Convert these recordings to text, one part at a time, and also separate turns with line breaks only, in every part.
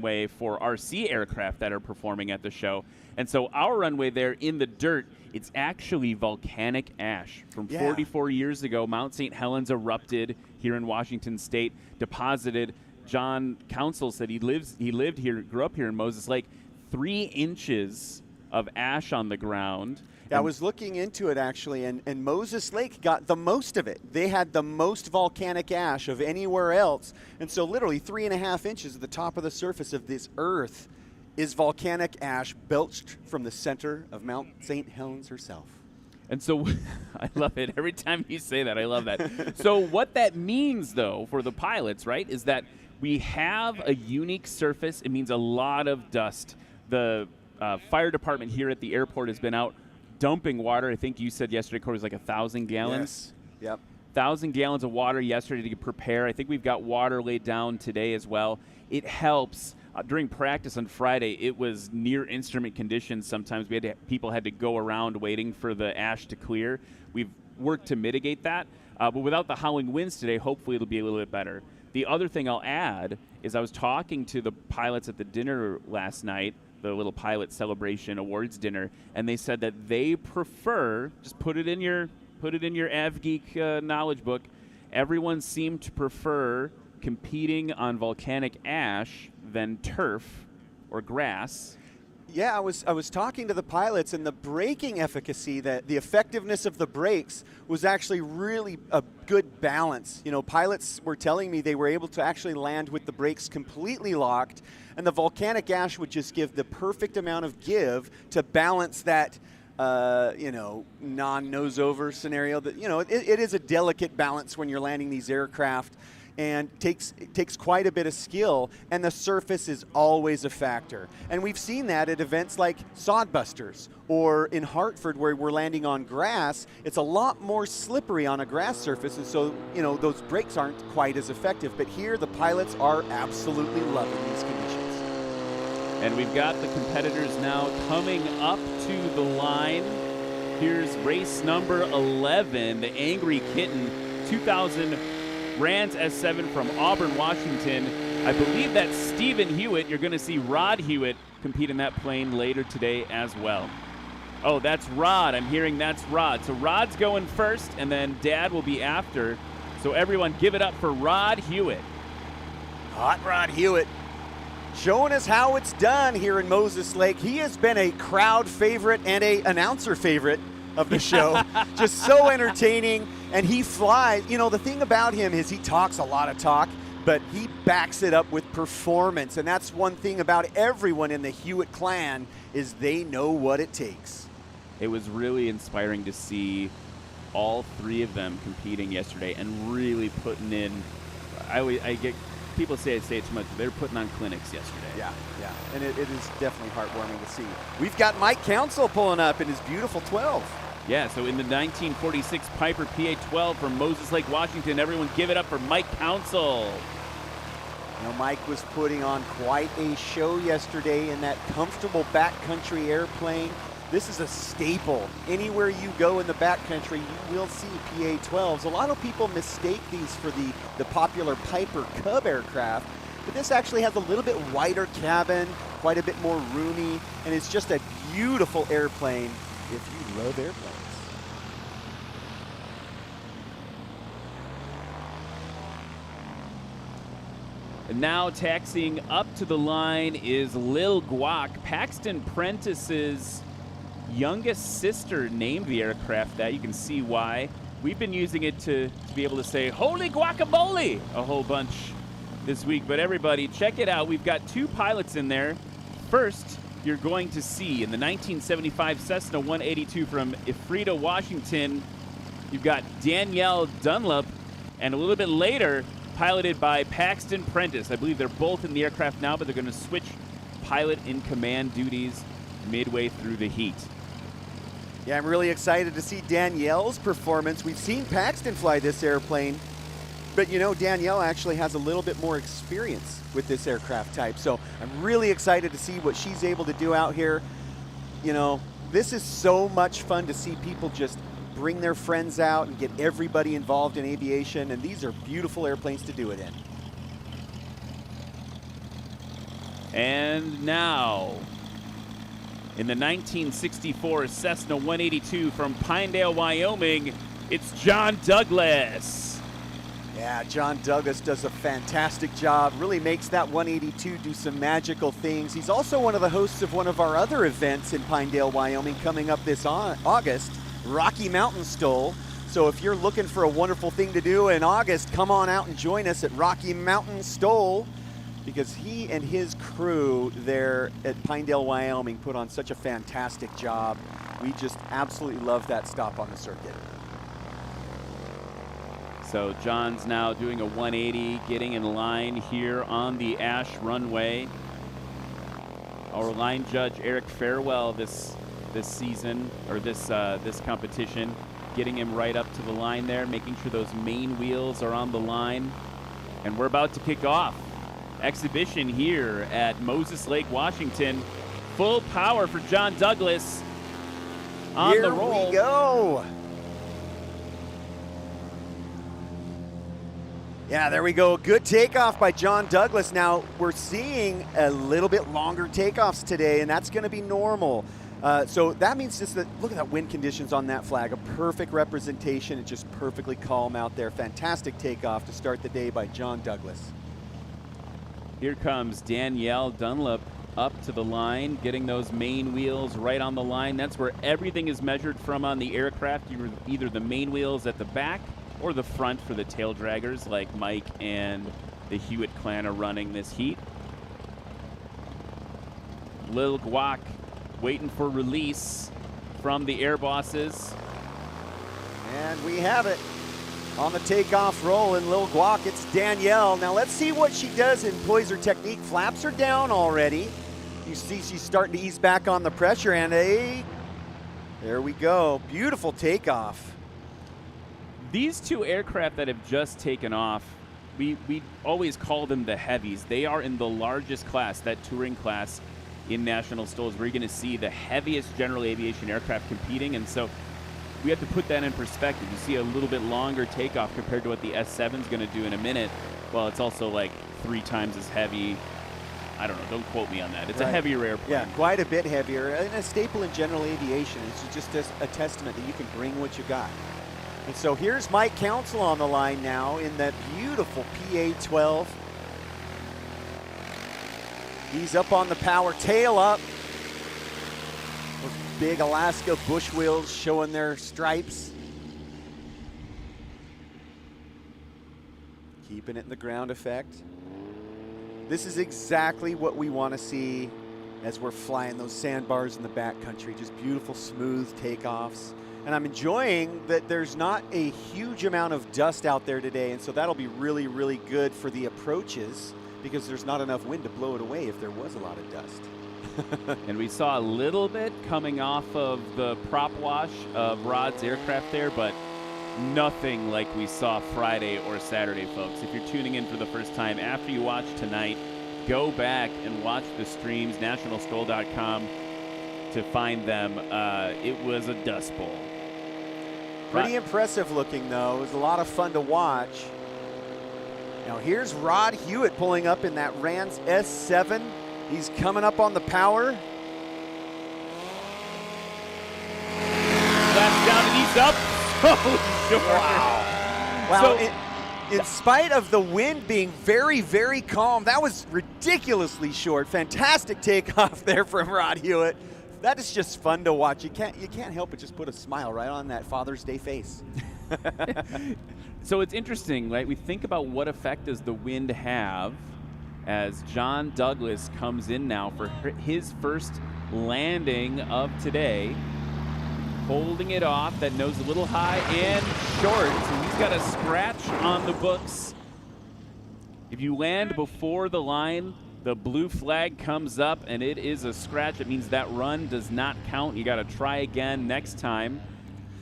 runway for RC aircraft that are performing at the show. And so our runway there in the dirt, it's actually volcanic ash from 44 years ago. Mount St. Helens erupted here in Washington State, deposited. John Council said he lived here, grew up here in Moses Lake, 3 inches of ash on the ground.
Yeah, I was looking into it actually, and Moses Lake got the most of it. They had the most volcanic ash of anywhere else. And so literally 3.5 inches at the top of the surface of this earth is volcanic ash belched from the center of Mount St. Helens herself.
And so I love it. Every time you say that, I love that. So what that means, though, for the pilots, right, is that we have a unique surface. It means a lot of dust. The fire department here at the airport has been out dumping water. I think you said yesterday, Corey, it was like 1,000 gallons.
Yes. Yep.
1,000 gallons of water yesterday to prepare. I think we've got water laid down today as well. It helps. During practice on Friday, it was near instrument conditions. Sometimes people had to go around waiting for the ash to clear. We've worked to mitigate that. But without the howling winds today, hopefully it'll be a little bit better. The other thing I'll add is I was talking to the pilots at the dinner last night, the little pilot celebration awards dinner, and they said that they prefer, just put it in your AvGeek knowledge book, everyone seemed to prefer competing on volcanic ash than turf or grass.
Yeah, I was talking to the pilots, and the braking efficacy, that the effectiveness of the brakes was actually really a good balance. You know, pilots were telling me they were able to actually land with the brakes completely locked, and the volcanic ash would just give the perfect amount of give to balance that, non-nose over scenario. That, it is a delicate balance when you're landing these aircraft, and it takes quite a bit of skill, and the surface is always a factor. And we've seen that at events like Sodbusters or in Hartford, where we're landing on grass. It's a lot more slippery on a grass surface, and so those brakes aren't quite as effective. But here the pilots are absolutely loving these conditions.
And we've got the competitors now coming up to the line. Here's race number 11, the Angry Kitten, 2000 Brands S7 from Auburn, Washington. I believe that's Stephen Hewitt. You're going to see Rod Hewitt compete in that plane later today as well. Oh, that's Rod. I'm hearing that's Rod. So Rod's going first, and then Dad will be after. So everyone give it up for Rod Hewitt.
Hot Rod Hewitt showing us how it's done here in Moses Lake. He has been a crowd favorite and an announcer favorite of the show. Just so entertaining, and he flies. The thing about him is he talks a lot of talk, but he backs it up with performance, and that's one thing about everyone in the Hewitt clan, is they know what it takes.
It was really inspiring to see all 3 of them competing yesterday and really putting in. I get people say I say it too much, but they're putting on clinics yesterday.
Yeah, and it is definitely heartwarming to see. We've got Mike Council pulling up in his beautiful 12.
Yeah, so in the 1946 Piper PA-12 from Moses Lake, Washington, everyone give it up for Mike Council.
Mike was putting on quite a show yesterday in that comfortable backcountry airplane. This is a staple. Anywhere you go in the backcountry, you will see PA-12s. A lot of people mistake these for the popular Piper Cub aircraft, but this actually has a little bit wider cabin, quite a bit more roomy, and it's just a beautiful airplane if you love airplanes.
And now taxiing up to the line is Lil Guac, Paxton Prentice's youngest sister named the aircraft that. You can see why. We've been using it to be able to say, holy guacamole, a whole bunch this week. But everybody, check it out. We've got 2 pilots in there. First, you're going to see in the 1975 Cessna 182 from Ephrata, Washington, you've got Danielle Dunlop, and a little bit later, piloted by Paxton Prentice. I believe they're both in the aircraft now, but they're going to switch pilot in command duties midway through the heat.
Yeah, I'm really excited to see Danielle's performance. We've seen Paxton fly this airplane, but Danielle actually has a little bit more experience with this aircraft type. So I'm really excited to see what she's able to do out here. This is so much fun to see people just bring their friends out and get everybody involved in aviation, and these are beautiful airplanes to do it in.
And now, in the 1964 Cessna 182 from Pinedale, Wyoming, it's John Douglas.
Yeah, John Douglas does a fantastic job, really makes that 182 do some magical things. He's also one of the hosts of one of our other events in Pinedale, Wyoming, coming up this August, Rocky Mountain STOL. So if you're looking for a wonderful thing to do in August, come on out and join us at Rocky Mountain STOL, because he and his crew there at Pinedale, Wyoming put on such a fantastic job. We just absolutely love that stop on the circuit.
So John's now doing a 180, getting in line here on the Ash runway. Our line judge, Eric Farewell, this season, or this competition, getting him right up to the line there, making sure those main wheels are on the line. And we're about to kick off exhibition here at Moses Lake, Washington. Full power for John Douglas on the roll.
Here we go. Yeah, there we go. Good takeoff by John Douglas. Now, we're seeing a little bit longer takeoffs today, and that's going to be normal. So that means just that, look at that wind conditions on that flag. A perfect representation. It's just perfectly calm out there. Fantastic takeoff to start the day by John Douglas.
Here comes Danielle Dunlap up to the line, getting those main wheels right on the line. That's where everything is measured from on the aircraft, either the main wheels at the back or the front for the tail draggers like Mike and the Hewitt clan are running this heat. Lil Guac waiting for release from the air bosses.
And we have it. On the takeoff roll in Lil Guac, it's Danielle. Now let's see what she does in poiser technique. Flaps are down already. You see she's starting to ease back on the pressure, and there we go. Beautiful takeoff.
These two aircraft that have just taken off, we always call them the heavies. They are in the largest class, that touring class in National STOLs, where you're going to see the heaviest general aviation aircraft competing, and so we have to put that in perspective. You see a little bit longer takeoff compared to what the S7 is going to do in a minute. Well, it's also like 3 times as heavy. I don't know. Don't quote me on that. It's a heavier airplane.
Yeah, quite a bit heavier. And a staple in general aviation. It's just a testament that you can bring what you got. And so here's Mike Council on the line now in that beautiful PA-12. He's up on the power, tail up. Those big Alaska bush wheels showing their stripes. Keeping it in the ground effect. This is exactly what we want to see as we're flying those sandbars in the backcountry. Just beautiful, smooth takeoffs. And I'm enjoying that there's not a huge amount of dust out there today, and so that'll be really, really good for the approaches, because there's not enough wind to blow it away if there was a lot of dust.
And we saw a little bit coming off of the prop wash of Rod's aircraft there, but nothing like we saw Friday or Saturday, folks. If you're tuning in for the first time, after you watch tonight, go back and watch the streams, nationalstol.com, to find them. It was a dust bowl.
Pretty impressive looking, though. It was a lot of fun to watch. Now here's Rod Hewitt pulling up in that Rans S7. He's coming up on the power.
Flaps down and he's up. So short.
Wow. Wow. So, in spite of the wind being very, very calm, that was ridiculously short. Fantastic takeoff there from Rod Hewitt. That is just fun to watch. You can't help but just put a smile right on that Father's Day face.
So it's interesting, right? We think about what effect does the wind have as John Douglas comes in now for his first landing of today. Holding it off, that nose a little high and short, so he's got a scratch on the books. If you land before the line, the blue flag comes up and it is a scratch. It means that run does not count. You got to try again next time.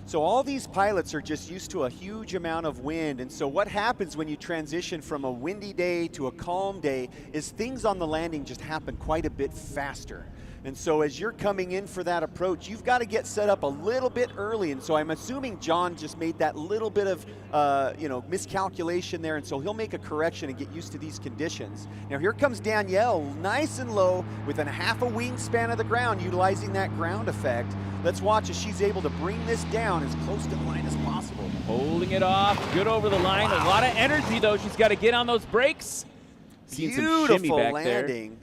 So all these pilots are just used to a huge amount of wind, and so what happens when you transition from a windy day to a calm day is things on the landing just happen quite a bit faster. And so as you're coming in for that approach, you've got to get set up a little bit early. And so I'm assuming John just made that little bit of miscalculation there, and so he'll make a correction and get used to these conditions. Now here comes Danielle, nice and low, within half a wingspan of the ground, utilizing that ground effect. Let's watch as she's able to bring this down as close to the line as possible.
Holding it off, good over the line. Wow. A lot of energy, though. She's got to get on those brakes. Seeing some shimmy back
landing. There.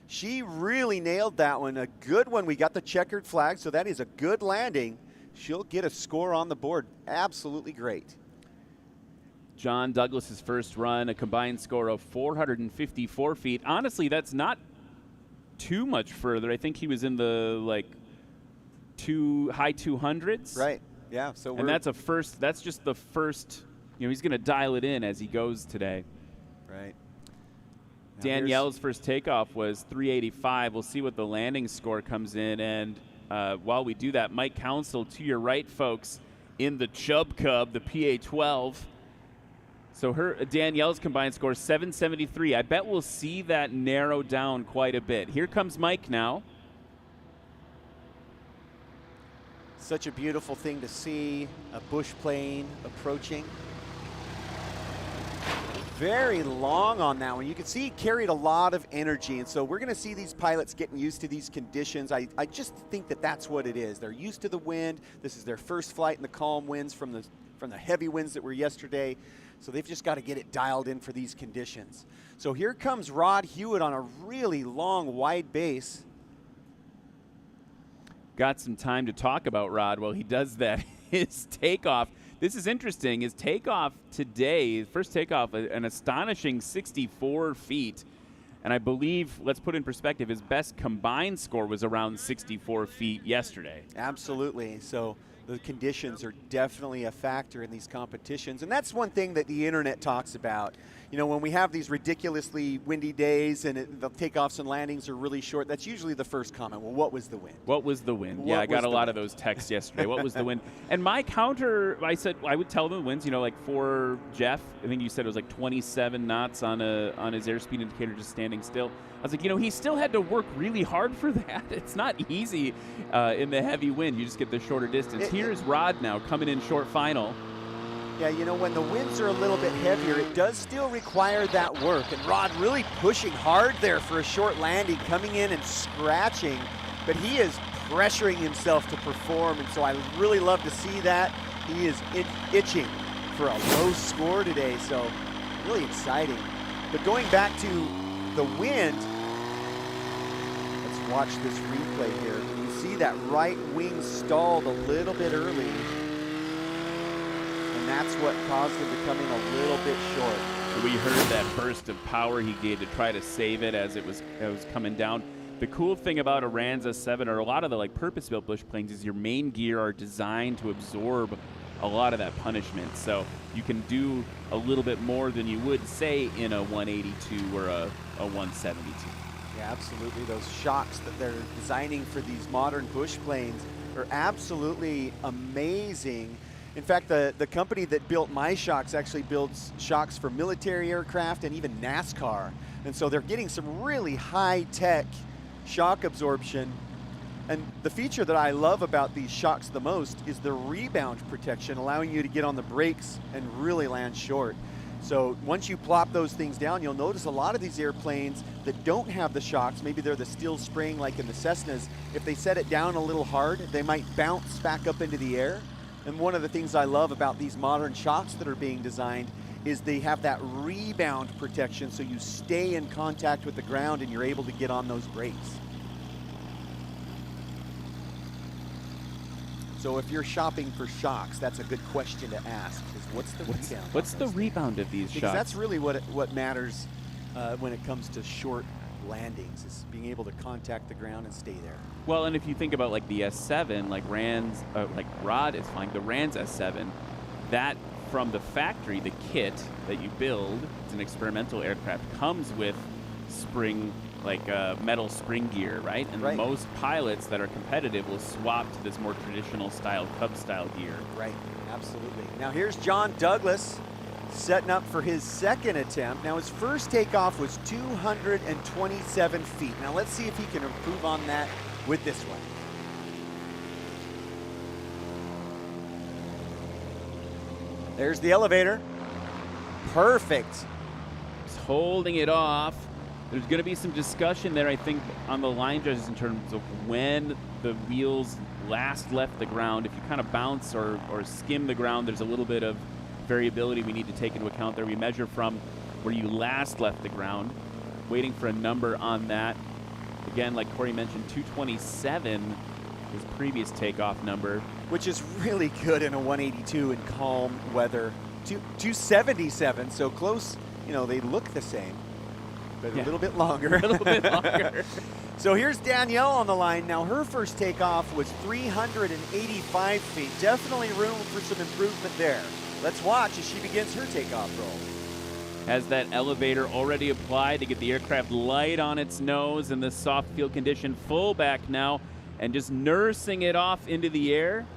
She really nailed that one. A good one. We got the checkered flag, so that is a good landing. She'll get a score on the board. Absolutely great.
John Douglas's first run, a combined score of 454 feet. Honestly, that's not too much further. I think he was in the high 200s.
Right. Yeah. So
and that's a first. That's just the first. He's going to dial it in as he goes today.
Right. Now
Danielle's first takeoff was 385. We'll see what the landing score comes in. And while we do that, Mike Council to your right, folks, in the Chub Cub, the PA-12. So Danielle's combined score is 773. I bet we'll see that narrow down quite a bit. Here comes Mike now.
Such a beautiful thing to see, a bush plane approaching. Very long on that one. You can see he carried a lot of energy, and so we're going to see these pilots getting used to these conditions. I just think that that's what it is. They're used to the wind. This is their first flight in the calm winds from the heavy winds that were yesterday, so they've just got to get it dialed in for these conditions. So here comes Rod Hewitt on a really long, wide base.
Got some time to talk about Rod while he does that. His takeoff. This is interesting. His takeoff today, first takeoff, an astonishing 64 feet. And I believe, let's put in perspective, his best combined score was around 64 feet yesterday.
Absolutely. So the conditions are definitely a factor in these competitions. And that's one thing that the internet talks about. When we have these ridiculously windy days and the takeoffs and landings are really short, that's usually the first comment. Well, what was the wind?
What was the wind? Yeah, I got a lot of those texts yesterday. What was the wind? And my counter, I said, I would tell them the winds, for Jeff, I think you said it was 27 knots on his airspeed indicator just standing still. I was like, he still had to work really hard for that. It's not easy in the heavy wind. You just get the shorter distance. Here's Rod now coming in short final.
Yeah, when the winds are a little bit heavier, it does still require that work. And Rod really pushing hard there for a short landing, coming in and scratching. But he is pressuring himself to perform, and so I really love to see that. He is itching for a low score today, so really exciting. But going back to the wind, let's watch this replay here. You see that right wing stalled a little bit early. And that's what caused him to come in a little bit short.
We heard that burst of power he gave to try to save it as it was coming down. The cool thing about a Rans S7 or a lot of the purpose-built bush planes is your main gear are designed to absorb a lot of that punishment. So you can do a little bit more than you would, say, in a 182 or a 172.
Yeah, absolutely. Those shocks that they're designing for these modern bush planes are absolutely amazing. In fact, the company that built my shocks actually builds shocks for military aircraft and even NASCAR. And so they're getting some really high-tech shock absorption. And the feature that I love about these shocks the most is the rebound protection, allowing you to get on the brakes and really land short. So once you plop those things down, you'll notice a lot of these airplanes that don't have the shocks, maybe they're the steel spring like in the Cessnas, if they set it down a little hard, they might bounce back up into the air. And one of the things I love about these modern shocks that are being designed is they have that rebound protection, so you stay in contact with the ground and you're able to get on those brakes. So if you're shopping for shocks, that's a good question to ask, is what's the rebound?
What's the rebound of these shocks?
Because that's really what matters when it comes to short landings, is being able to contact the ground and stay there.
Well, and if you think about the S7, Rod is flying, the Rans S7, that from the factory, the kit that you build, it's an experimental aircraft, comes with spring, metal spring gear, right? And most pilots that are competitive will swap to this more traditional style, Cub style gear.
Right, absolutely. Now here's John Douglas setting up for his second attempt. Now his first takeoff was 227 feet. Now let's see if he can improve on that with this one. There's the elevator. Perfect.
He's holding it off. There's going to be some discussion there, I think, on the line judges in terms of when the wheels last left the ground. If you kind of bounce or skim the ground, there's a little bit of variability we need to take into account there. We measure from where you last left the ground, waiting for a number on that. Again, like Corey mentioned, 227, his previous takeoff number.
Which is really good in a 182 in calm weather. 277, so close, you know, they look the same, but a little bit longer.
A little bit longer.
So here's Danielle on the line. Now her first takeoff was 385 feet. Definitely room for some improvement there. Let's watch as she begins her takeoff roll.
Has that elevator already applied to get the aircraft light on its nose in this soft field condition. Full back now and just nursing it off into the air.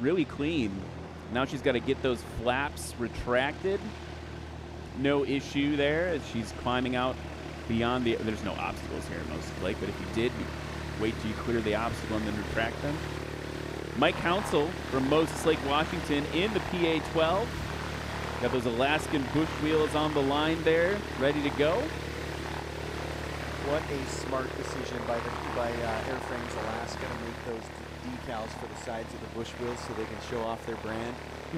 Really clean. Now she's got to get those flaps retracted. No issue there as she's climbing out beyond the, there's no obstacles here in Moses Lake, but if you did, wait till you clear the obstacle and then retract them. Mike Council from Moses Lake, Washington in the PA-12. Got those Alaskan bush wheels on the line there, ready to go.
What a smart decision by Airframes Alaska to make those decals for the sides of the bush wheels so they can show off their brand.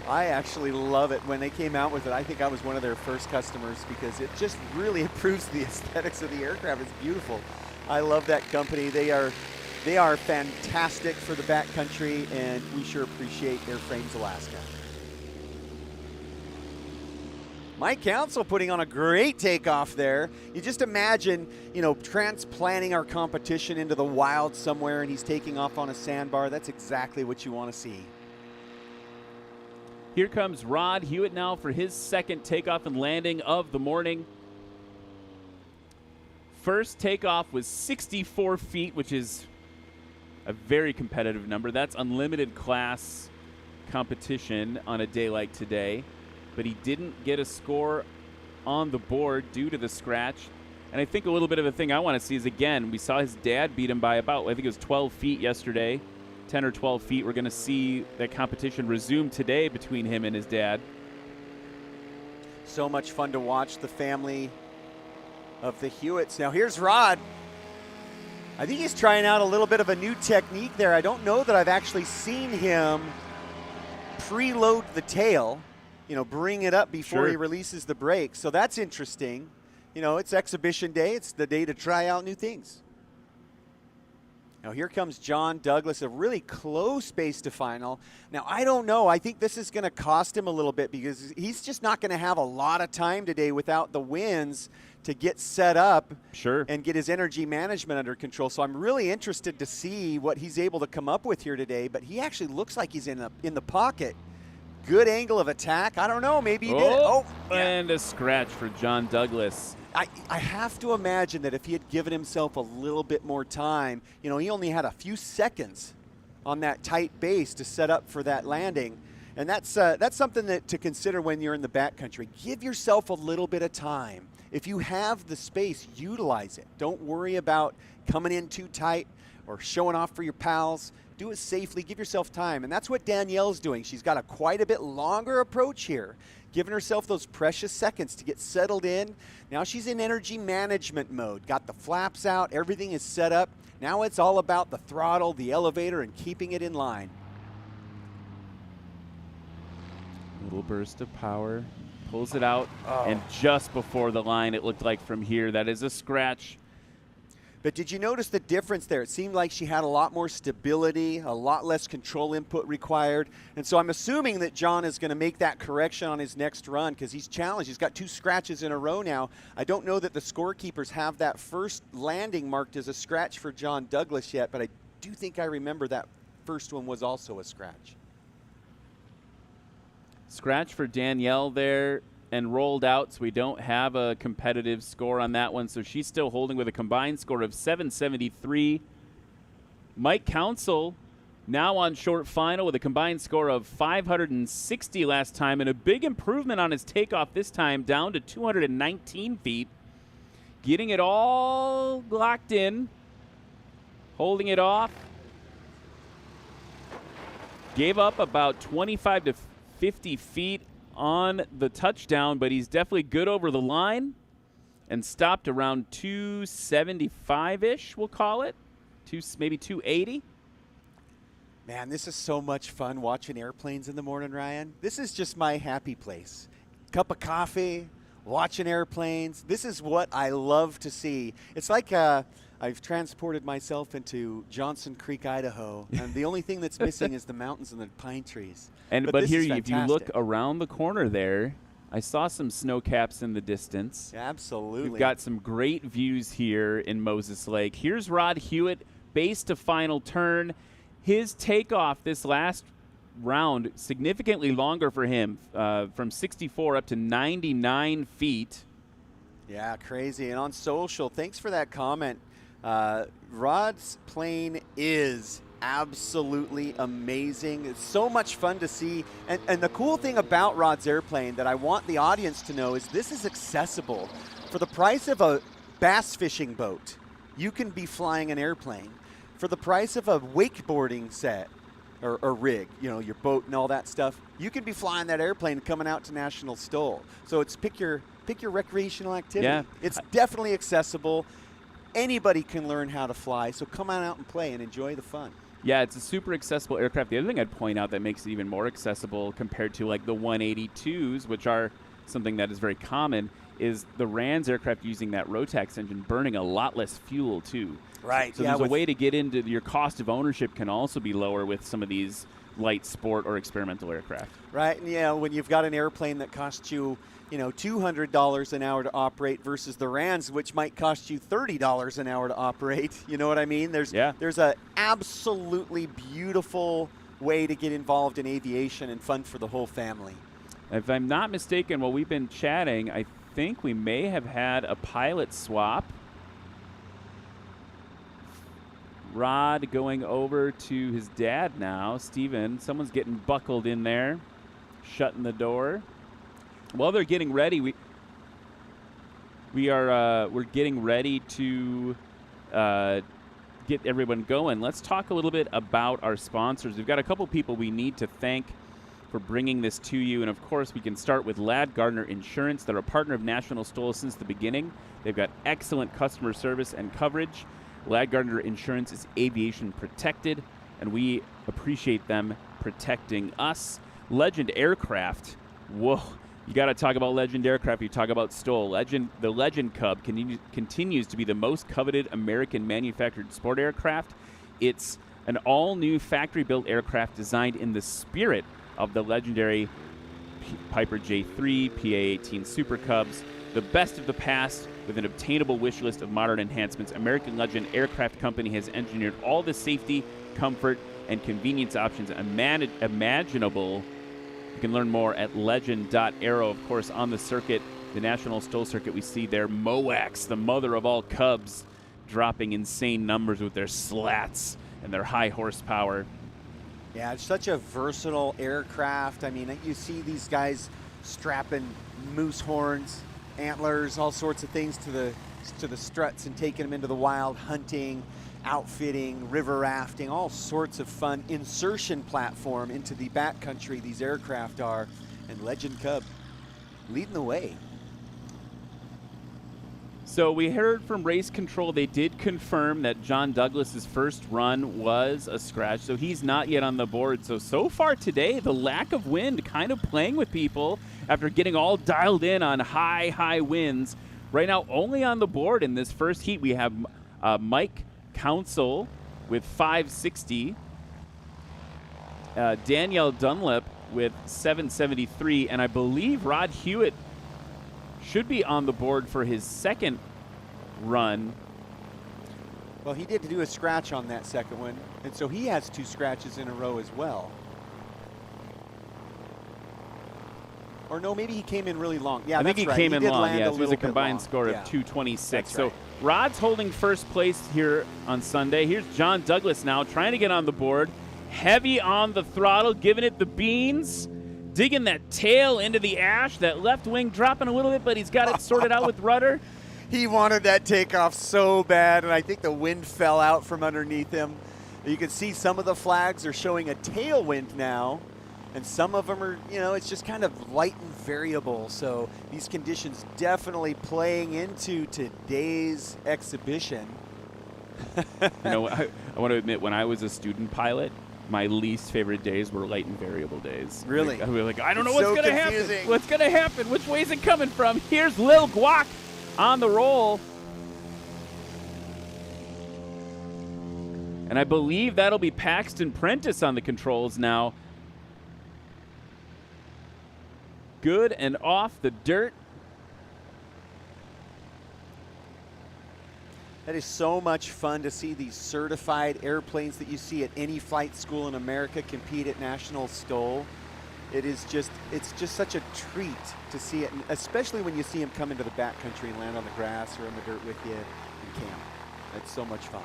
I actually love it. When they came out with it, I think I was one of their first customers because it just really improves the aesthetics of the aircraft. It's beautiful. I love that company. They are fantastic for the backcountry, and we sure appreciate Airframes Alaska. Mike Council putting on a great takeoff there. You just imagine, you know, transplanting our competition into the wild somewhere and he's taking off on a sandbar. That's exactly what you want to see.
Here comes Rod Hewitt now for his second takeoff and landing of the morning. First takeoff was 64 feet, which is a very competitive number. That's unlimited class competition on a day like today. But he didn't get a score on the board due to the scratch. And I think a little bit of a thing I want to see is, again, we saw his dad beat him by about, I think it was 12 feet yesterday, 10 or 12 feet. We're going to see that competition resume today between him and his dad.
So much fun to watch the family of the Hewitts. Now here's Rod. I think he's trying out a little bit of a new technique there. I don't know that I've actually seen him preload the tail. You know, bring it up before he releases the brakes. So that's interesting. You know, it's exhibition day. It's the day to try out new things. Now here comes John Douglas, a really close space to final. Now I don't know. I think this is going to cost him a little bit because he's just not going to have a lot of time today without the winds to get set up and get his energy management under control. So I'm really interested to see what he's able to come up with here today. But he actually looks like he's in the pocket. Good angle of attack. I don't know. Maybe he did it. Oh,
and a scratch for John Douglas.
I have to imagine that if he had given himself a little bit more time, you know, he only had a few seconds on that tight base to set up for that landing. And that's something to consider when you're in the backcountry. Give yourself a little bit of time. If you have the space, utilize it. Don't worry about coming in too tight or showing off for your pals. Do it safely. Give yourself time. And that's what Danielle's doing. She's got a quite a bit longer approach here, giving herself those precious seconds to get settled in. Now she's in energy management mode. Got the flaps out. Everything is set up. Now it's all about the throttle, the elevator, and keeping it in line.
Little burst of power. Pulls it out. And just before the line, it looked like from here, that is a scratch.
But did you notice the difference there? It seemed like she had a lot more stability, a lot less control input required. And so I'm assuming that John is going to make that correction on his next run because he's challenged. He's got 2 scratches in a row now. I don't know that the scorekeepers have that first landing marked as a scratch for John Douglas yet, but I do think I remember that first one was also a scratch.
Scratch for Danielle there. And rolled out, so we don't have a competitive score on that one. So she's still holding with a combined score of 773. Mike Council Now on short final with a combined score of 560 last time, and a big improvement on his takeoff this time, down to 219 feet. Getting it all locked in, holding it off. Gave up about 25 to 50 feet on the touchdown, but he's definitely good over the line and stopped around 275-ish, we'll call it, maybe 280.
Man, this is so much fun watching airplanes in the morning, Ryan. This is just my happy place. Cup of coffee, watching airplanes. This is what I love to see. It's like I've transported myself into Johnson Creek, Idaho, and the only thing that's missing is the mountains and the pine trees.
But here, if you look around the corner there, I saw some snow caps in the distance.
Absolutely.
We've got some great views here in Moses Lake. Here's Rod Hewitt, base to final turn. His takeoff this last round, significantly longer for him, from 64 up to 99 feet.
Yeah, crazy. And on social, thanks for that comment. Rod's plane is absolutely amazing. It's so much fun to see. And the cool thing about Rod's airplane that I want the audience to know is this is accessible. For the price of a bass fishing boat, you can be flying an airplane. For the price of a wakeboarding set or rig, you know, your boat and all that stuff, you can be flying that airplane coming out to National STOL. So it's pick your recreational activity.
Yeah.
It's definitely accessible. Anybody can learn how to fly, so come on out and play and enjoy the fun.
Yeah, it's a super accessible aircraft. The other thing I'd point out that makes it even more accessible compared to like the 182s, which are something that is very common, is the RANS aircraft using that Rotax engine burning a lot less fuel too.
Right.
So
yeah,
there's a way to get into your cost of ownership can also be lower with some of these light sport or experimental aircraft.
Right. And yeah, when you've got an airplane that costs you, $200 an hour to operate versus the RANs, which might cost you $30 an hour to operate. You know what I mean? There's a absolutely beautiful way to get involved in aviation and fun for the whole family.
If I'm not mistaken, while we've been chatting, I think we may have had a pilot swap. Rod going over to his dad now, Steven. Someone's getting buckled in there, shutting the door. While they're getting ready, we're getting ready to get everyone going. Let's talk a little bit about our sponsors. We've got a couple people we need to thank for bringing this to you. And, of course, we can start with Ladd Gardner Insurance. They're a partner of National STOL since the beginning. They've got excellent customer service and coverage. Ladd Gardner Insurance is aviation protected, and we appreciate them protecting us. Legend Aircraft. Whoa. You got to talk about Legend Aircraft. You talk about STOL. The Legend Cub continues to be the most coveted American manufactured sport aircraft. It's an all-new factory-built aircraft designed in the spirit of the legendary Piper J3, PA-18 Super Cubs, the best of the past with an obtainable wish list of modern enhancements. American Legend Aircraft Company has engineered all the safety, comfort, and convenience options imaginable. You can learn more at legend.aero. Of course, on the circuit, the National STOL circuit, we see there MWH, the mother of all Cubs, dropping insane numbers with their slats and their high horsepower.
Yeah, it's such a versatile aircraft. I mean, you see these guys strapping moose horns, antlers, all sorts of things to the struts and taking them into the wild, hunting, outfitting, river rafting, all sorts of fun. Insertion platform into the backcountry these aircraft are, and Legend Cub leading the way.
So we heard from Race Control, they did confirm that John Douglas's first run was a scratch, so he's not yet on the board. So far today, the lack of wind kind of playing with people after getting all dialed in on high winds. Right now, only on the board in this first heat, we have Mike Council with 560, Danielle Dunlap with 773, and I believe Rod Hewitt should be on the board for his second run.
Well, he did do a scratch on that second one, and so he has 2 scratches in a row as well. Or no, maybe he came in really long. Yeah,
I think he came in long. Yeah, it was a combined score of
yeah.
226.
That's
so
right.
Rod's holding first place here on Sunday. Here's John Douglas now trying to get on the board. heavy on the throttle, giving it the beans, digging that tail into the ash, that left wing dropping a little bit, but he's got it sorted out with rudder.
He wanted that takeoff so bad, and I think the wind fell out from underneath him. You can see some of the flags are showing a tailwind now, and some of them are, it's just kind of light and variable. So these conditions definitely playing into today's exhibition.
I want to admit, when I was a student pilot, my least favorite days were light and variable days.
Really?
I was like, I don't know
It's
what's
so
going to happen.
confusing.
What's going to happen? Which way is it coming from? Here's Lil Guac on the roll. And I believe that'll be Paxton Prentice on the controls now. Good and off the dirt.
That is so much fun to see these certified airplanes that you see at any flight school in America compete at National STOL. It's just such a treat to see it, especially when you see them come into the backcountry and land on the grass or in the dirt with you in camp. It's so much fun.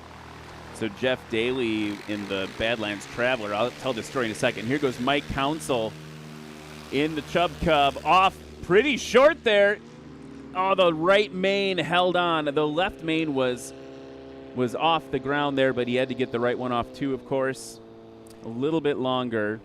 So Jeff Daly in the Badlands Traveler, I'll tell the story in a second. Here goes Mike Council in the Chub Cub, off pretty short there. Oh, the right main held on. The left main was off the ground there, but he had to get the right one off too, of course. A little bit longer.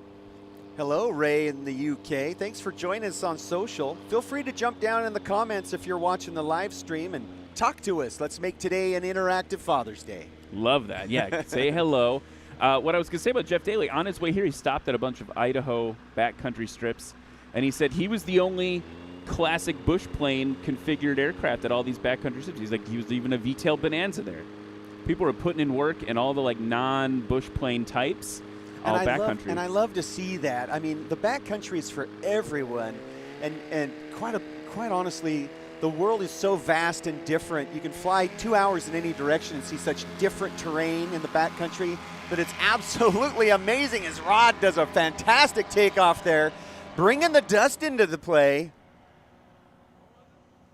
Hello, Ray in the UK. Thanks for joining us on social. Feel free to jump down in the comments if you're watching the live stream and talk to us. Let's make today an interactive Father's Day.
Love that. Yeah, say hello. What I was going to say about Jeff Daly, on his way here, he stopped at a bunch of Idaho backcountry strips, and he said he was the only classic bush plane configured aircraft at all these backcountry strips. He's like, he was even a V-tail Bonanza there. People were putting in work in all the non-bush plane types, all backcountry.
And I love to see that. I mean, the backcountry is for everyone, and quite honestly, the world is so vast and different. You can fly 2 hours in any direction and see such different terrain in the backcountry, but it's absolutely amazing as Rod does a fantastic takeoff there, bringing the dust into the play.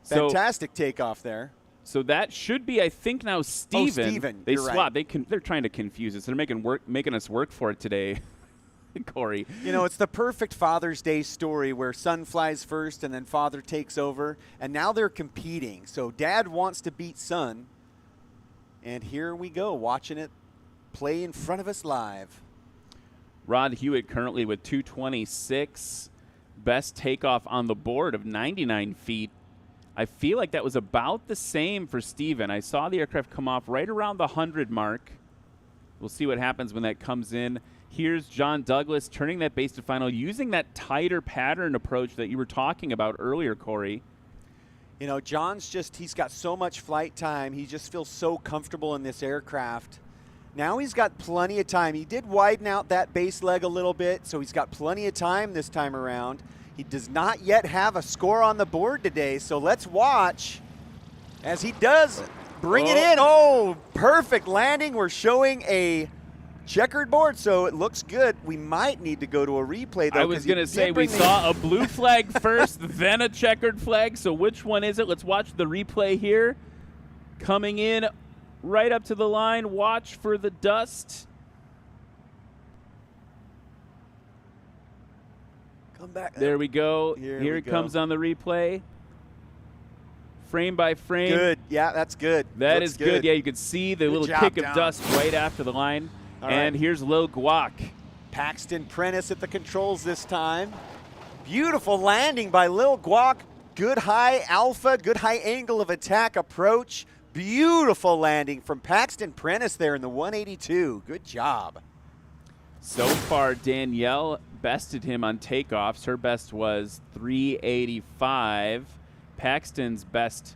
Fantastic takeoff there.
So that should be, I think, now Steven.
Oh, Steven,
They
you're
swap.
right.
They're trying to confuse us. They're making us work for it today, Corey.
It's the perfect Father's Day story where son flies first and then father takes over, and now they're competing. So dad wants to beat son, and here we go, watching it play in front of us live.
Rod Hewitt currently with 226. Best takeoff on the board of 99 feet. I feel like that was about the same for Steven. I saw the aircraft come off right around the 100 mark. We'll see what happens when that comes in. Here's John Douglas turning that base to final, using that tighter pattern approach that you were talking about earlier, Corey.
John's he's got so much flight time. He just feels so comfortable in this aircraft. Now he's got plenty of time. He did widen out that base leg a little bit, so he's got plenty of time this time around. He does not yet have a score on the board today, so let's watch as he does bring it in. Oh, perfect landing. We're showing a checkered board, so it looks good. We might need to go to a replay, though.
I was going to say, we saw a blue flag first, then a checkered flag, so which one is it? Let's watch the replay here. Coming in right up to the line. Watch for the dust.
Come back.
There we go. Here it comes on the replay. Frame by frame.
Good. Yeah, that's good.
That is good. Yeah, you can see the little kick of dust right after the line. And here's Lil Guac.
Paxton Prentice at the controls this time. Beautiful landing by Lil Guac. Good high alpha, good high angle of attack approach. Beautiful landing from Paxton Prentice there in the 182. Good job.
So far, Danielle bested him on takeoffs. Her best was 385. Paxton's best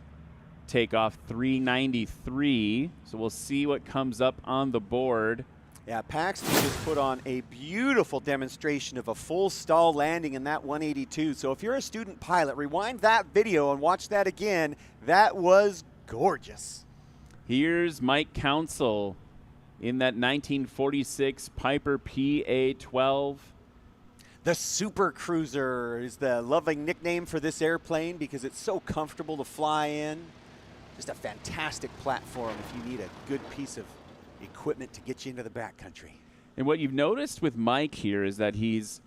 takeoff, 393. So we'll see what comes up on the board.
Yeah, Paxton just put on a beautiful demonstration of a full stall landing in that 182. So if you're a student pilot, rewind that video and watch that again. That was gorgeous.
Here's Mike Council in that 1946 Piper PA-12.
The Super Cruiser is the loving nickname for this airplane because it's so comfortable to fly in. Just a fantastic platform if you need a good piece of equipment to get you into the backcountry.
And what you've noticed with Mike here is that he's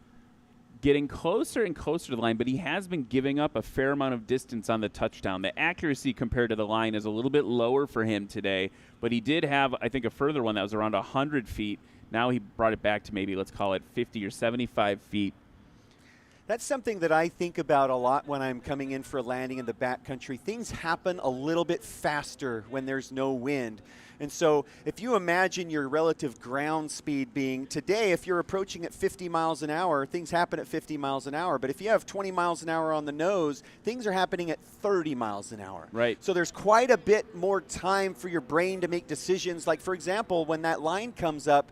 getting closer and closer to the line, but he has been giving up a fair amount of distance on the touchdown. The accuracy compared to the line is a little bit lower for him today, but he did have, I think, a further one that was around 100 feet. Now he brought it back to maybe, let's call it 50 or 75 feet.
That's something that I think about a lot when I'm coming in for a landing in the backcountry. Things happen a little bit faster when there's no wind. And so if you imagine your relative ground speed being today, if you're approaching at 50 miles an hour, things happen at 50 miles an hour. But if you have 20 miles an hour on the nose, things are happening at 30 miles an hour.
Right.
So there's quite a bit more time for your brain to make decisions. Like, for example, when that line comes up,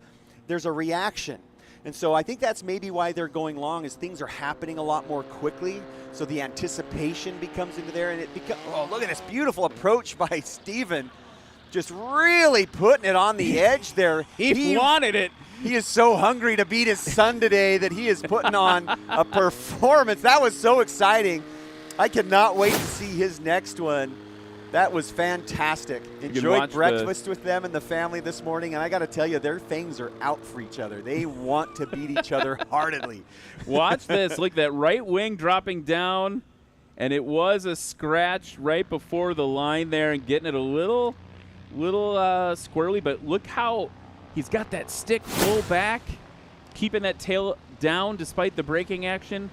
there's a reaction. And so I think that's maybe why they're going long, is things are happening a lot more quickly. So the anticipation becomes into there, and it becomes, oh, look at this beautiful approach by Steven. Just really putting it on the edge there.
He wanted it.
He is so hungry to beat his son today that he is putting on a performance. That was so exciting. I cannot wait to see his next one. That was fantastic. Enjoyed breakfast with them and the family this morning, and I got to tell you, their fangs are out for each other. They want to beat each other heartedly.
Watch this. Look, that right wing dropping down, and it was a scratch right before the line there and getting it a little squirrely, but look how he's got that stick full back, keeping that tail down despite the braking action.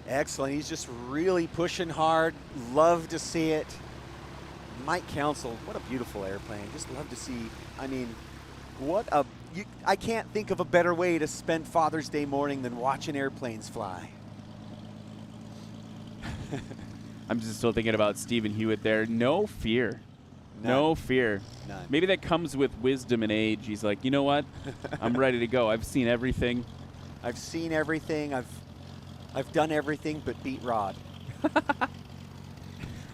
Excellent. He's just really pushing hard. Love to see it. Mike Council, what a beautiful airplane. Just love to see. I mean, I can't think of a better way to spend Father's Day morning than watching airplanes fly.
I'm just still thinking about Stephen Hewitt there. No fear. No fear.
None.
Maybe that comes with wisdom and age. He's like, you know what? I'm ready to go. I've seen everything.
I've seen everything. I've done everything but beat Rod.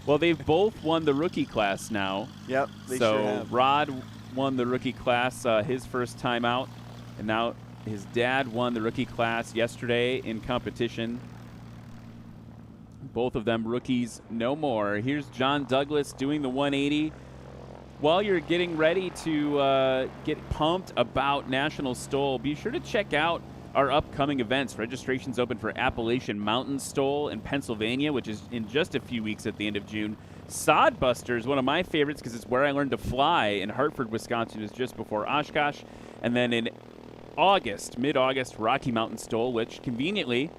Well, they've both won the rookie class now.
Yep, they
so
sure have.
Rod won the rookie class his first time out, and now his dad won the rookie class yesterday in competition. Both of them rookies no more. Here's John Douglas doing the 180. While you're getting ready to get pumped about National STOL, be sure to check out our upcoming events. Registration's open for Appalachian Mountain STOL in Pennsylvania, which is in just a few weeks at the end of June. Sodbuster is one of my favorites because it's where I learned to fly in Hartford, Wisconsin, is just before Oshkosh. And then in August, mid-August, Rocky Mountain STOL, which conveniently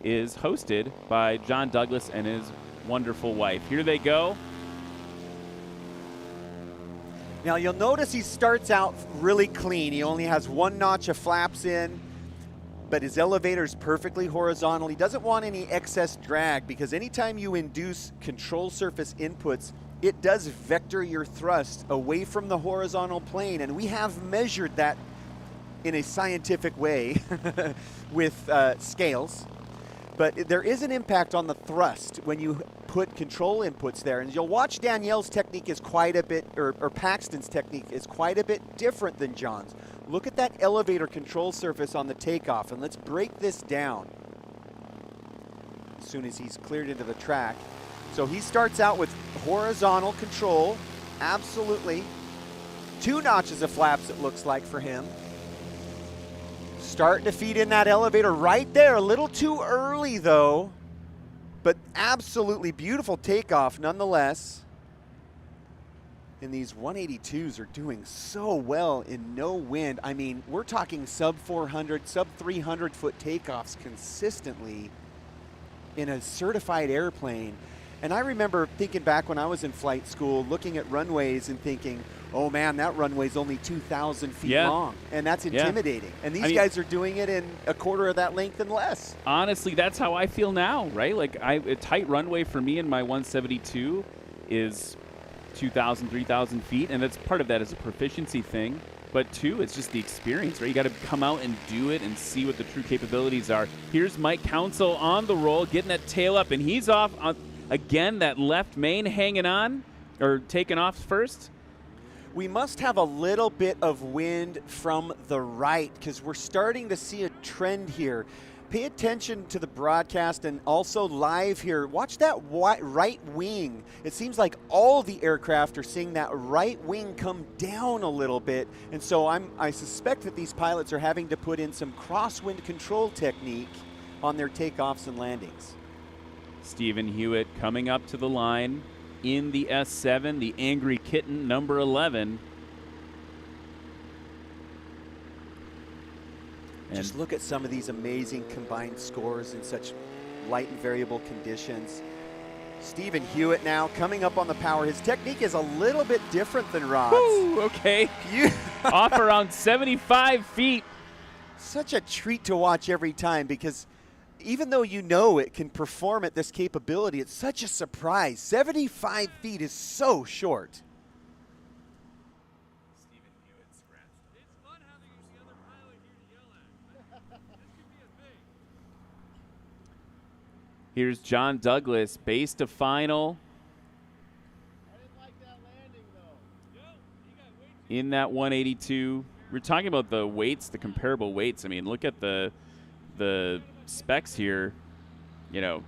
is hosted by John Douglas and his wonderful wife. Here they go.
Now you'll notice he starts out really clean. He only has one notch of flaps in, but his elevator is perfectly horizontal. He doesn't want any excess drag, because anytime you induce control surface inputs, it does vector your thrust away from the horizontal plane, and we have measured that in a scientific way with scales. But there is an impact on the thrust when you put control inputs there. And you'll watch Danielle's technique is quite a bit, or Paxton's technique is quite a bit different than John's. Look at that elevator control surface on the takeoff, and let's break this down as soon as he's cleared into the track. So he starts out with horizontal control, absolutely. 2 notches of flaps, it looks like, for him. Starting to feed in that elevator right there. A little too early, though, but absolutely beautiful takeoff nonetheless. And these 182s are doing so well in no wind. I mean, we're talking sub 400, sub 300 foot takeoffs consistently in a certified airplane. And I remember thinking back when I was in flight school, looking at runways and thinking, oh man, that runway's only 2,000 feet long. And that's intimidating. And these guys are doing it in a quarter of that length and less.
Honestly, that's how I feel now, right? Like a tight runway for me in my 172 is 2,000, 3,000 feet. And that's part of that is a proficiency thing. But two, it's just the experience, right? You got to come out and do it and see what the true capabilities are. Here's Mike Council on the roll, getting that tail up, and he's off on, again, that left main hanging on, or taking off first.
We must have a little bit of wind from the right, because we're starting to see a trend here. pay attention to the broadcast and also live here. Watch that right wing. It seems like all the aircraft are seeing that right wing come down a little bit. And so I suspect that these pilots are having to put in some crosswind control technique on their takeoffs and landings.
Stephen Hewitt coming up to the line in the S7, the Angry Kitten, number 11.
Just look at some of these amazing combined scores in such light and variable conditions. Stephen Hewitt now coming up on the power. His technique is a little bit different than Rod's.
Woo, okay. Off around 75 feet.
Such a treat to watch every time, because even though you know it can perform at this capability, it's such a surprise. 75 feet is so short.
Here's John Douglas, base to final.
I didn't like that landing, though.
In that 182. We're talking about the weights, the comparable weights. I mean, look at the specs here. You know,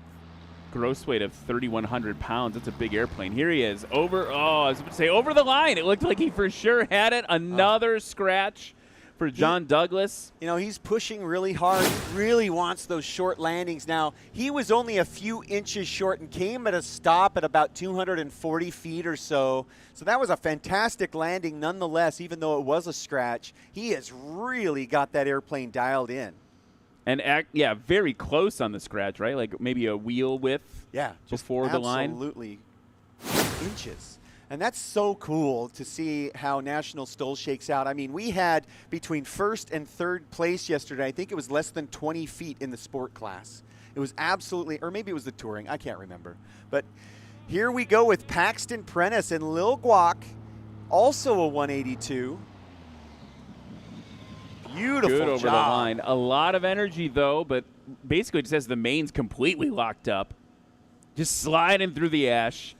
gross weight of 3,100 pounds. That's a big airplane. Here he is, over, I was about to say over the line. It looked like he for sure had it. Another scratch for John Douglas.
You know, he's pushing really hard. He really wants those short landings. Now, he was only a few inches short and came at a stop at about 240 feet or so. So that was a fantastic landing nonetheless, even though it was a scratch. He has really got that airplane dialed in.
And, very close on the scratch, right? Like maybe a wheel width before the line.
Absolutely inches. And that's so cool to see how National STOL shakes out. I mean, we had between first and third place yesterday, I think it was less than 20 feet in the sport class. It was absolutely, or maybe it was the touring, I can't remember. But here we go with Paxton Prentice and Lil Guac, also a 182. Beautiful
Good over
job.
the line. A lot of energy, though, but basically it says the main's completely locked up. Just sliding through the ash.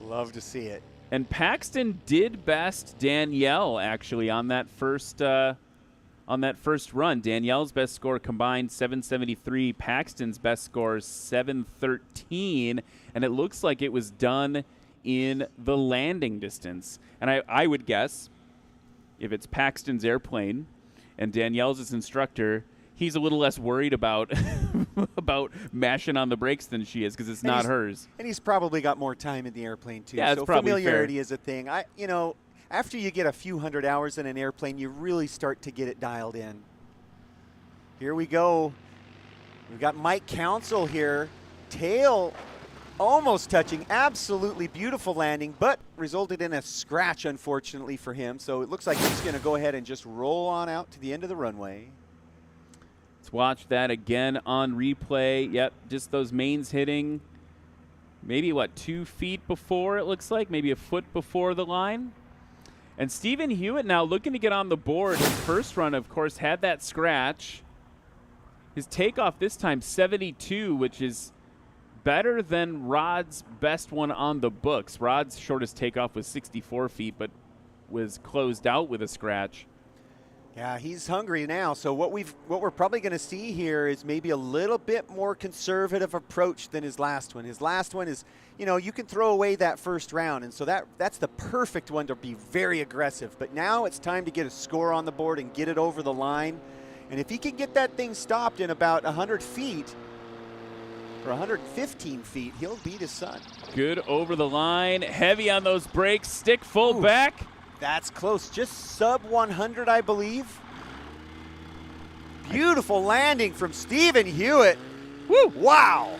Love to see it.
And Paxton did best Danielle actually on that first run. Danielle's best score combined 773. Paxton's best score 713, and it looks like it was done in the landing distance. And I would guess if it's Paxton's airplane and Danielle's his instructor, he's a little less worried about about mashing on the brakes than she is, because it's not hers.
And he's probably got more time in the airplane too.
Yeah,
so
it's probably
familiarity
fair.
is a thing. After you get a few hundred hours in an airplane, you really start to get it dialed in. Here we go. We've got Mike Council here. Tail almost touching. Absolutely beautiful landing, but resulted in a scratch, unfortunately for him. So it looks like he's going to go ahead and just roll on out to the end of the runway.
Let's watch that again on replay. Yep, just those mains hitting maybe, 2 feet before, it looks like, maybe a foot before the line. And Stephen Hewitt now looking to get on the board. His first run, of course, had that scratch. His takeoff this time, 72, which is better than Rod's best one on the books. Rod's shortest takeoff was 64 feet, but was closed out with a scratch.
Yeah, he's hungry now. So what we're probably going to see here is maybe a little bit more conservative approach than his last one. His last one is, you can throw away that first round, and so that's the perfect one to be very aggressive. But now it's time to get a score on the board and get it over the line. And if he can get that thing stopped in about 100 feet or 115 feet, he'll beat his son.
Good over the line, heavy on those brakes, stick full back.
That's close, just sub 100, I believe. Beautiful landing from Stephen Hewitt.
Woo!
Wow.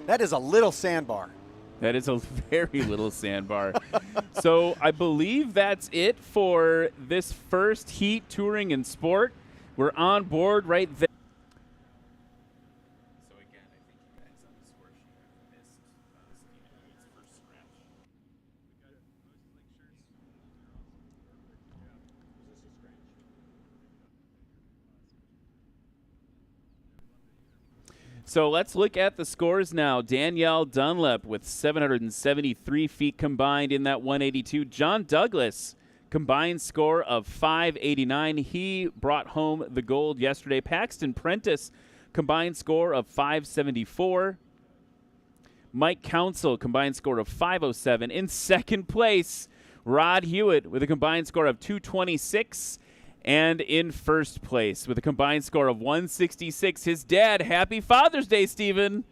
That is a little sandbar.
That is a very little sandbar. So I believe that's it for this first heat, touring and sport. We're on board right there. So again, I think you guys on the score sheet have missed Stephen Hewitt's first scratch. So let's look at the scores now. Danielle Dunlap with 773 feet combined in that 182. John Douglas, combined score of 589. He brought home the gold yesterday. Paxton Prentice, combined score of 574. Mike Council, combined score of 507. In second place, Rod Hewitt with a combined score of 226. And in first place with a combined score of 166, his dad. Happy Father's Day, Stephen.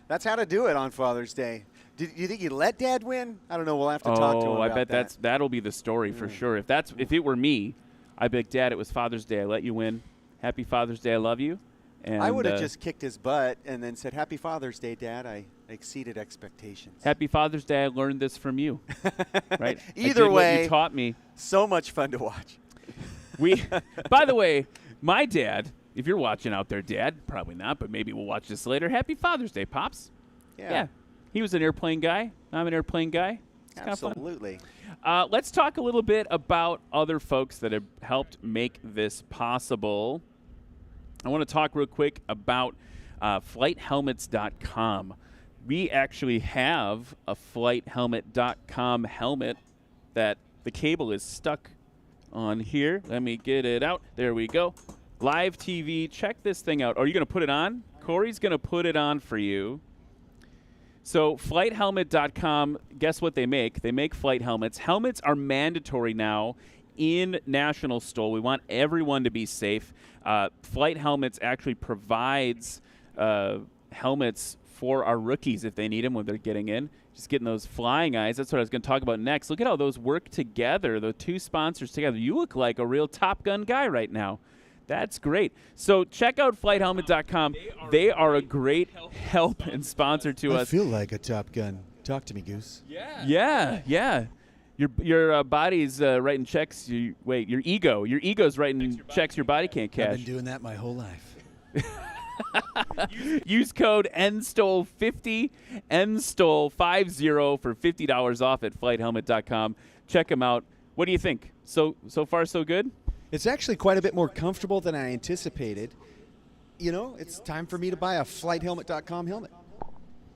That's how to do it on Father's Day. Do you think you let Dad win? I don't know. We'll have to talk to him about
I bet that'll be the story for sure. If it were me, I'd be like, Dad, it was Father's Day. I let you win. Happy Father's Day. I love you. And
I would have just kicked his butt and then said, Happy Father's Day, Dad. I exceeded expectations.
Happy Father's Day. I learned this from you. Right?
Either way,
what you taught me.
So much fun to watch.
By the way, my dad, if you're watching out there, Dad, probably not, but maybe we'll watch this later. Happy Father's Day, Pops.
Yeah.
He was an airplane guy. I'm an airplane guy. It's
Absolutely.
kind of fun. Let's talk a little bit about other folks that have helped make this possible. I want to talk real quick about flighthelmets.com. We actually have a flighthelmet.com helmet that the cable is stuck on here. Let me get it out. There we go. Live TV. Check this thing out. Are you going to put it on? Corey's going to put it on for you. So flighthelmet.com, guess what they make? They make flight helmets. Helmets are mandatory now in National STOL. We want everyone to be safe. Flight Helmets actually provides helmets for our rookies if they need them when they're getting in. Just getting those flying eyes. That's what I was going to talk about next. Look at how those work together, the two sponsors together. You look like a real Top Gun guy right now. That's great. So check out flighthelmet.com. They are a great help and sponsor to us.
I feel like a Top Gun. Talk to me, Goose.
Yeah. Your body's writing checks. Your ego's writing checks your body can't cash.
I've been doing that my whole life.
Use code NSTOL50, NSTOL50 for $50 off at flighthelmet.com. Check them out. What do you think? So far, so good?
It's actually quite a bit more comfortable than I anticipated. You know, it's time for me to buy a flighthelmet.com helmet.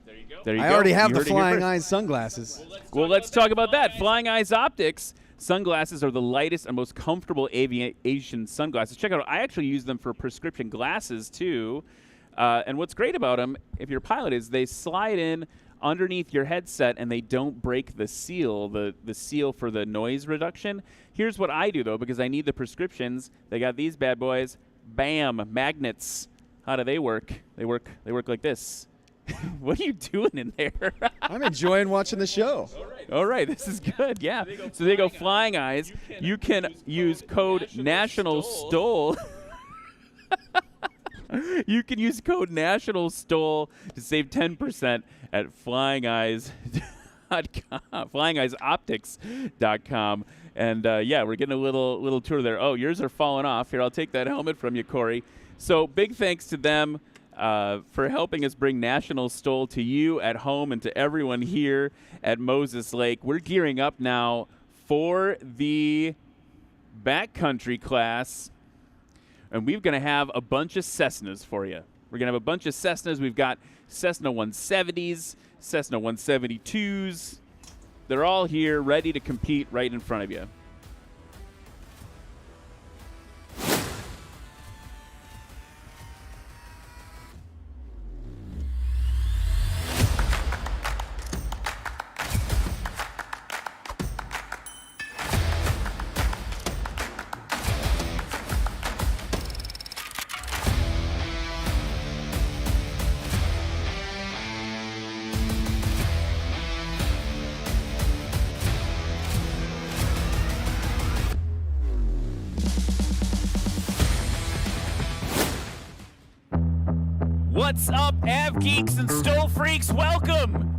There you go.
I already have the
heard it here
Flying
first.
Eyes sunglasses.
Well, let's talk about that. Flying Eyes Optics sunglasses are the lightest and most comfortable aviation sunglasses. Check out. I actually use them for prescription glasses too. And what's great about them, if you're a pilot, is they slide in underneath your headset and they don't break the seal, the seal for the noise reduction. Here's what I do though, because I need the prescriptions. They got these bad boys. Bam, magnets. How do they work? They work like this. What are you doing in there?
I'm enjoying watching the show.
All right, this is good. Yeah. So they go Flying Eyes. You can use code National STOL. You can use code National STOL to save 10% at flyingeyesoptics.com. And we're getting a little tour there. Oh, yours are falling off. Here, I'll take that helmet from you, Corey. So big thanks to them for helping us bring National STOL to you at home and to everyone here at Moses Lake. We're gearing up now for the backcountry class, and we're going to have a bunch of Cessnas for you. We're going to have a bunch of Cessnas. We've got Cessna 170s, Cessna 172s. They're all here ready to compete right in front of you. What's up, Av Geeks and STOL Freaks? Welcome